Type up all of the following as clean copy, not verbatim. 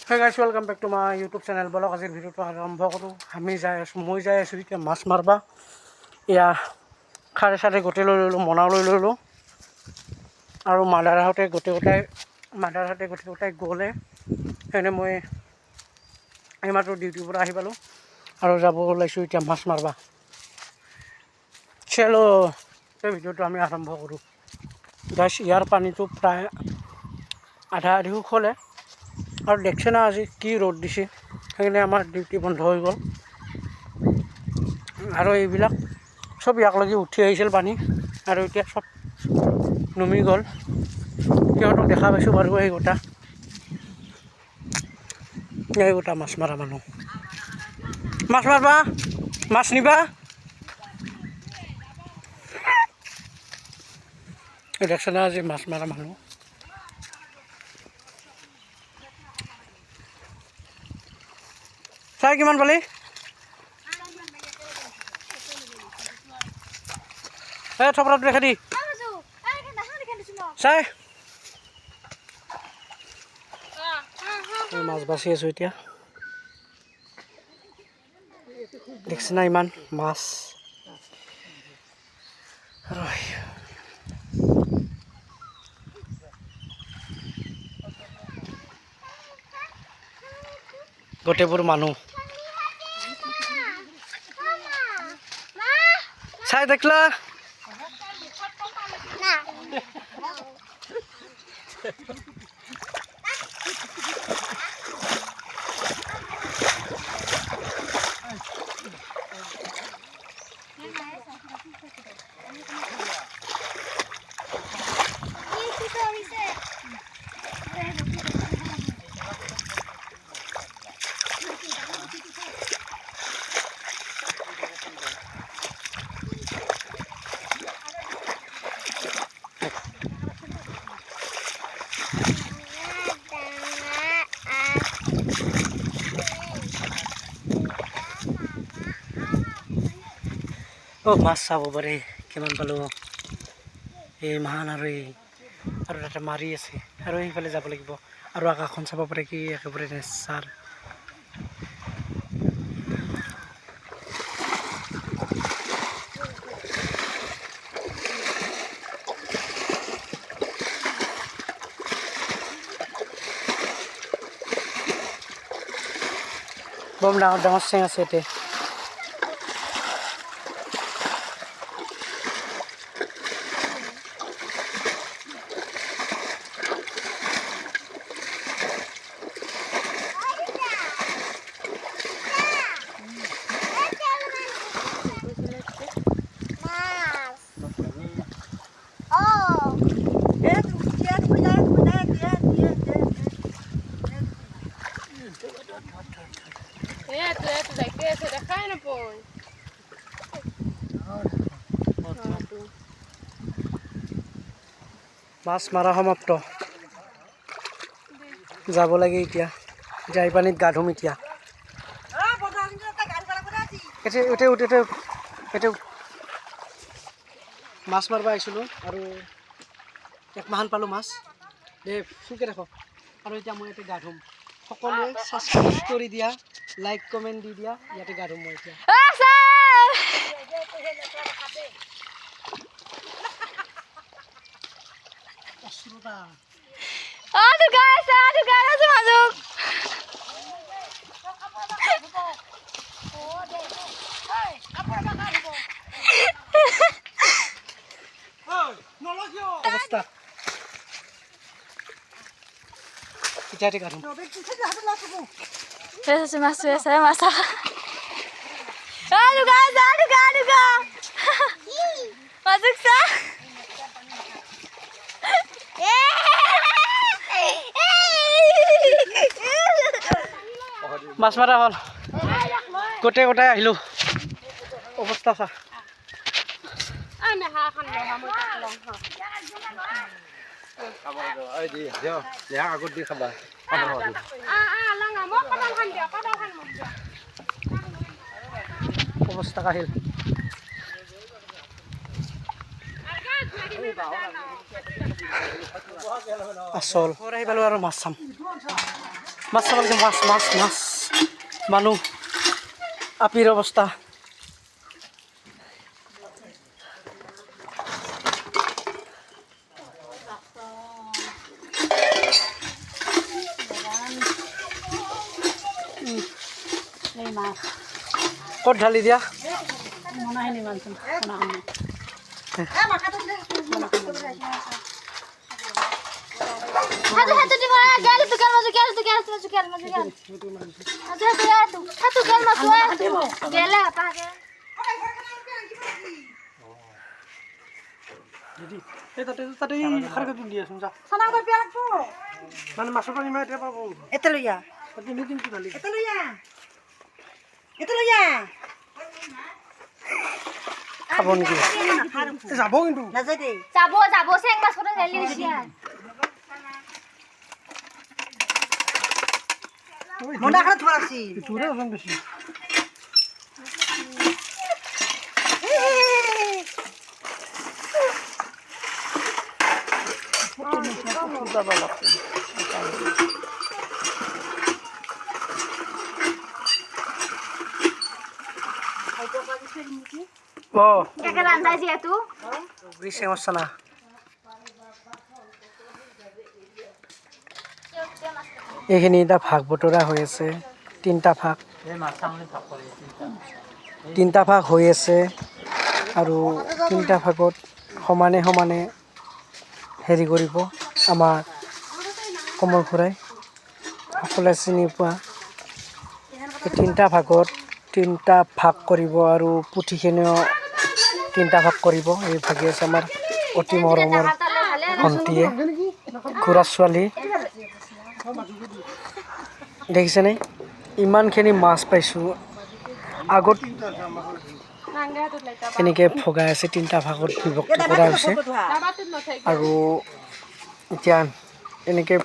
Hey guys, welcome back to my YouTube channel. বলক আজিৰ ভিডিঅ'টো আৰম্ভ কৰোঁ। মই যাই আছোঁ এতিয়া মাছ মাৰবা। এয়া খাৰে চাৰে গোটেই লৈ ল'লোঁ, মনাও লৈ ল'লোঁ আৰু মাদাৰহঁতে গোটেই গোটাই গ'লে সেইকাৰণে মই এইমাত্ৰ ডিউটিৰ পৰা আহি পালোঁ আৰু যাব ওলাইছোঁ এতিয়া মাছ মাৰবা। চলো এই ভিডিঅ'টো আমি আৰম্ভ কৰোঁ। গাইছ ইয়াৰ পানীটো প্ৰায় আধা আধি শুকলে আৰু দেখছে না আজি কি ৰ'দ দিছে, সেইকাৰণে আমাৰ ডিউটি বন্ধ হৈ গ'ল আৰু এইবিলাক চব ইয়াকলৈকে উঠি আহিছিল পানী আৰু এতিয়া চব নুমি গ'ল। সিহঁতক দেখা পাইছোঁ বাৰু এই গোটা মাছ মাৰা মানুহ। মাছ মাৰবা, মাছ নিবা, দেখছে না আজি মাছ মাৰা মানুহ। চাই কিমান পালি? এই থপৰাটো দেখা দি চাই মাছ বাচি আছোঁ এতিয়া। দেখছে না ইমান মাছ। গোটেইবোৰ মানুহ চাই দেখলা মাছ চাব পাৰে কিমান পালোঁ এই মাহান আৰু তাতে মাৰি আছে আৰু এইফালে যাব লাগিব আৰু আকাশখন চাব পাৰে কি একেবাৰে নেচাৰ। বম ডাঙৰ ডাঙৰ চেং আছে ইয়াতে। মাছ মাৰা সমাপ্ত। যাব লাগে এতিয়া, যাই পানীত গা ধুম এতিয়া। মাছ মাৰিব আহিছিলোঁ আৰু একমাহান পালোঁ মাছ। দে ফুকে ৰাখ আৰু এতিয়া মই ইয়াতে গা ধুম। সকলোৱে ছাবস্ক্ৰাইব কৰি দিয়া, লাইক কমেণ্ট দি দিয়া। ইয়াতে গা ধুম মই এতিয়া। অৱস্থা এতিয়া গা ধুম। মাছ মাৰা হ'ল, গোটেই আহিলোঁ। অৱস্থা চা। আগত দি খাবা অৱস্থা কাহিল। আচল আহি পালোঁ আৰু মাছ চাম। মাছ চাব লাগে মাছ মাছ মাছ মানুহ আপিৰ অৱস্থা ক'ত ঢালি দিয়া মানে মাছৰ পানী মই এতিয়া পাব খাব নেকি যাব কিন্তু যাব চেং মাছ ফটো ঢালি দিছি মন্ডা খানে থোৱা আছিল তোৰে ওজন বেছি কাকে ৰান্দাই যেহেতু গ্ৰীষ্ম আসছে না এইখিনি এটা ভাগ বতৰা হৈ আছে তিনিটা ভাগ হৈ আছে আৰু তিনিটা ভাগত সমানে সমানে হেৰি কৰিব আমাৰ কমল খুৰাই সকলোৱে চিনি পোৱা এই তিনিটা ভাগত তিনিটা ভাগ কৰিব আৰু পুঠিখিনিও তিনিটা ভাগ কৰিব এই ভাগি আছে আমাৰ অতি মৰমৰ ভণ্টিয়ে খুৰা ছোৱালী দেখিছেনে ইমানখিনি মাছ পাইছোঁ আগত এনেকৈ ভগাই আছে তিনিটা ভাগত বিভক্ত কৰা হৈছে আৰু এতিয়া এনেকৈ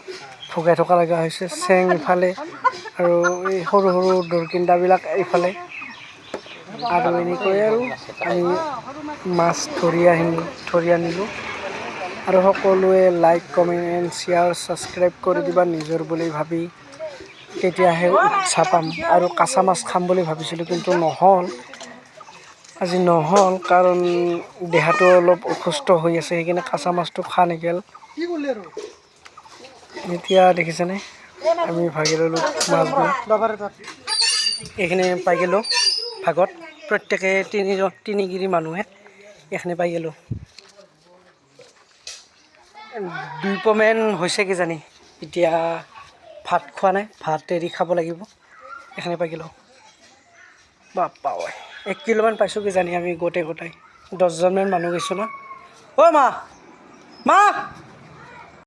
ভগাই থকা লগা হৈছে চেং ইফালে আৰু এই সৰু সৰু দৰকিন্দাবিলাক এইফালে আৰু এনেকৈ আৰু আমি মাছ ধৰি আনিলোঁ আৰু সকলোৱে লাইক কমেণ্ট শ্বেয়াৰ ছাবস্ক্ৰাইব কৰি দিবা নিজৰ বুলি ভাবি তেতিয়াহে উৎসাহ পাম আৰু কাঁচা মাছ খাম বুলি ভাবিছিলোঁ কিন্তু আজি নহ'ল কাৰণ দেহাটো অলপ অসুস্থ হৈ আছে সেইকাৰণে কাঁচা মাছটো খোৱা নেগেল এতিয়া দেখিছেনে আমি ভাগি ল'লোঁ মাছবোৰ এইখিনি পাই গ'লোঁ ভাগত প্ৰত্যেকে তিনিগিৰি মানুহে এইখিনি পাই গ'লোঁ 2 পমেন হৈছে কিজানি এতিয়া ভাত খোৱা নাই ভাত এৰি খাব লাগিব এইখিনি পাই গ'লোঁ বাপ্পা ঐ 1 কিলোমান পাইছোঁ কিজানি আমি গোটাই 10জনমান মানুহ গৈছোঁ না অ' মা